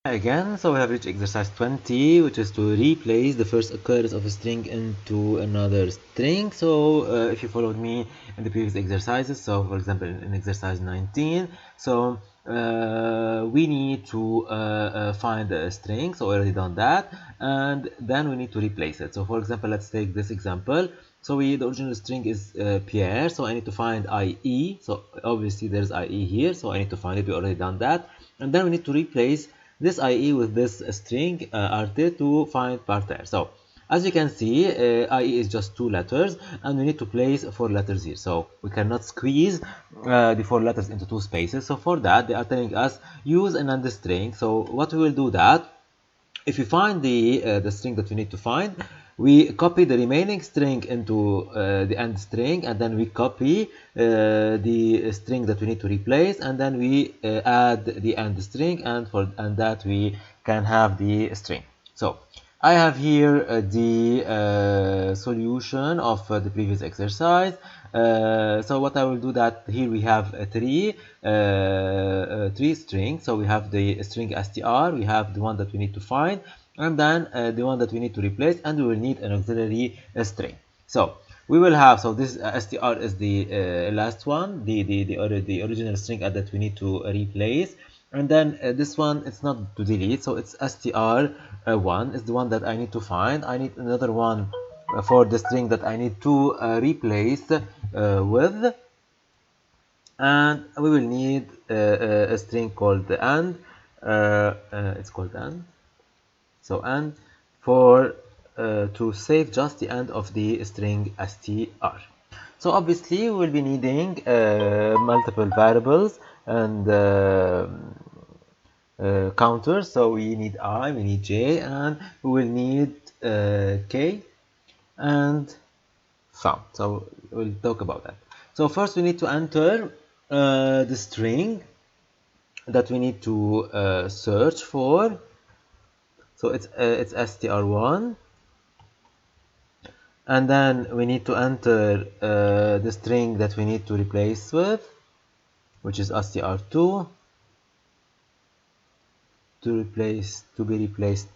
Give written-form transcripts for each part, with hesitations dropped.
Again, so we have reached exercise 20, which is to replace the first occurrence of a string into another string. So if you followed me in the previous exercises, so for example in exercise 19, so we need to find a string, so we already done that, and then we need to replace it. So for example, let's take this example. So the original string is Pierre, so I need to find IE. So obviously there's IE here, so I need to find it. We already done that, and then we need to replace this IE with this string RT to find parter. So as you can see, IE is just 2 letters, and we need to place 4 letters here. So we cannot squeeze the 4 letters into 2 spaces. So for that, they are telling us use an AND string. So what we will do that, if you find the string that we need to find, we copy the remaining string into the end string, and then we copy the string that we need to replace, and then we add the end string, and that we can have the string. So I have here the solution of the previous exercise. So what I will do that here we have three strings. So we have the string str, we have the one that we need to find, and then the one that we need to replace, and we will need an auxiliary string. So we will have, so this str is the last one, the original string that we need to replace, and then this one, it's not to delete, so it's str1 is the one that I need to find. I need another one for the string that I need to replace with, and we will need a string called and. It's called and. So and for to save just the end of the string str. So obviously we will be needing multiple variables and counters. So we need I, we need j, and we will need k and found. So we'll talk about that. So first we need to enter the string that we need to search for. So it's str1, and then we need to enter the string that we need to replace with, which is str2, to be replaced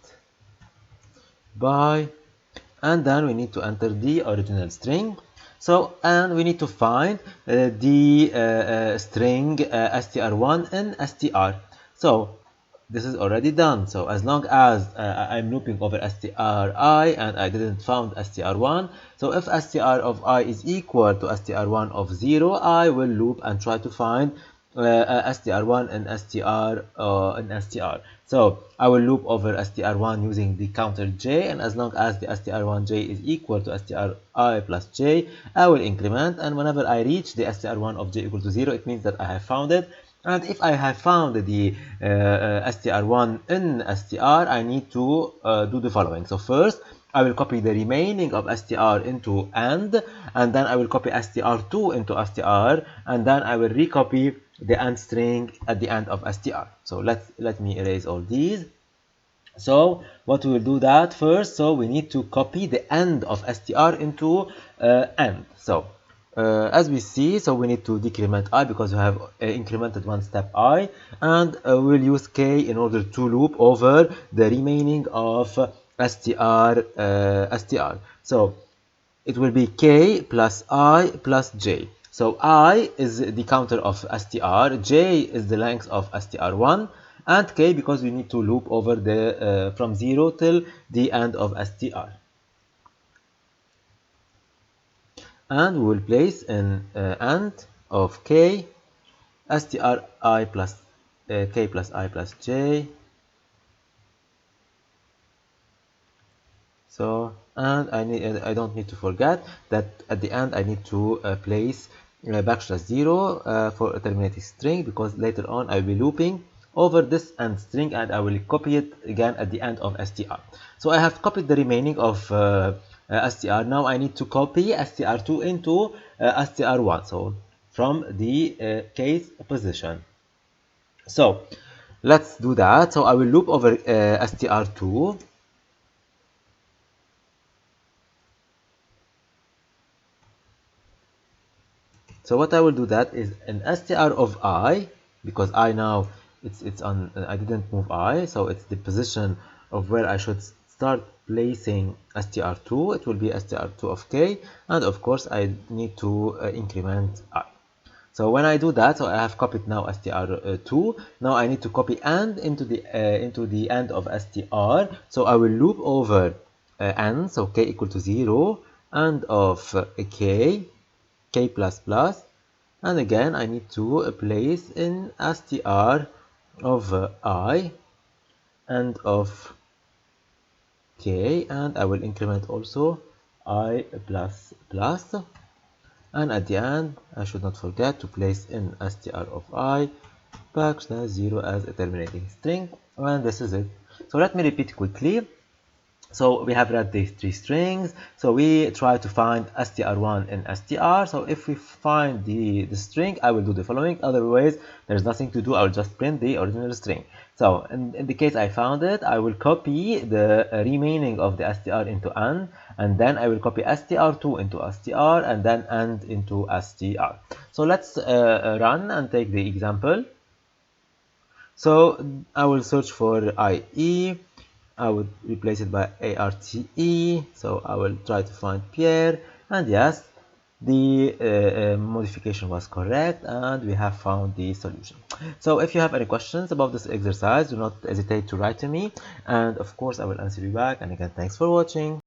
by, and then we need to enter the original string. So and we need to find the string str1 in str. So this is already done. So as long as I'm looping over stri and I didn't found str1, so if str of I is equal to str1 of 0, I will loop and try to find str1 and str. So I will loop over str1 using the counter j, and as long as the str1j is equal to stri plus j, I will increment, and whenever I reach the str1 of j equal to 0, it means that I have found it. And if I have found the str1 in str, I need to do the following. So first, I will copy the remaining of str into and then I will copy str2 into str, and then I will recopy the and string at the end of str. So let me erase all these. So what we will do that first, so we need to copy the end of str into and. So as we see, so we need to decrement I because we have incremented one step I, and we'll use k in order to loop over the remaining of str. So it will be k plus I plus j. So I is the counter of str, j is the length of str1, and k because we need to loop over the from 0 till the end of str. And we will place an and of k stri plus k plus I plus j. So and I don't need to forget that at the end I need to place backslash 0 for a terminating string, because later on I will be looping over this and string, and I will copy it again at the end of str. So I have copied the remaining of str. Now I need to copy str2 into str1, so from the case position. So let's do that. So I will loop over str2. So what I will do that is an str of I, because I now it's on, I didn't move I, so it's the position of where I should start placing str2. It will be str2 of k, and of course I need to increment I. So when I do that, so I have copied now str2. Now I need to copy and into the end of str. So I will loop over and, so k equal to 0, and of k plus plus, and again I need to place in str of I and of k, and I will increment also I plus plus, and at the end I should not forget to place in str of I backslash 0 as a terminating string, and this is it. So let me repeat quickly. So we have read these three strings. So we try to find str1 in str. So if we find the string, I will do the following. Otherwise, there's nothing to do. I will just print the original string. So in the case I found it, I will copy the remaining of the str into and then I will copy str2 into str, and then and into str. So let's run and take the example. So I will search for IE. I would replace it by ARTE. So I will try to find Pierre, and yes, the modification was correct, and we have found the solution. So if you have any questions about this exercise, do not hesitate to write to me, and of course I will answer you back. And again, thanks for watching.